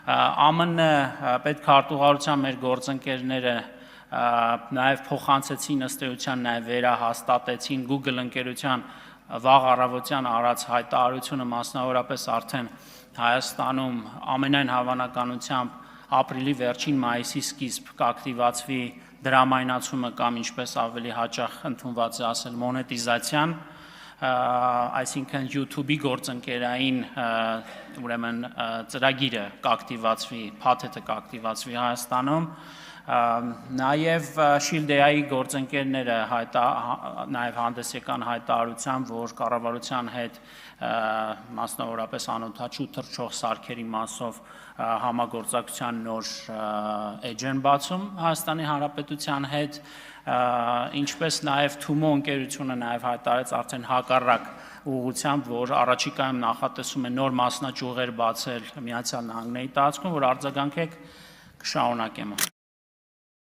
ԱՄՆ պետքարտուղարության մեր գործընկերները նաև փոխանցեցին ըստ էության նաև վերահաստատեցին Google ընկերության վաղ առավոտյան արած հայտարարությունը մասնավորապես արդեն Հայաստանում ամենայն հավանականությամբ ապրիլի վերջին մայիսի սկիզբ կակտիվացվի դրամայնացումը կամ ինչպես ավելի հաճախ ընդունված է ասել մոնետիզացիան, այսինքն YouTube-ի գործընկերային ուրեմն ծրագիրը կակտիվացվի, փաթեթը կակտիվացվի Հայաստանում, նաև Շիլդեայի գործընկերները նաև հանդես եկան հայտարարությամբ, որ կառավարության հետ մասնավորապես անօդաչու թռչող սարքերի մասով համագործակցության նոր էջ են բացում Հայաստանի Հանրապետության հետ, ինչպես նաև Թումո ընկերությունը նաև հայտարարեց արդեն հակառակ ուղղությամբ, որ առաջիկայում նախատեսում է նոր մասնաճյուղեր բացել Միացյալ Նահանգների տարածքում, որ արձագանքեք կշարունակեմ։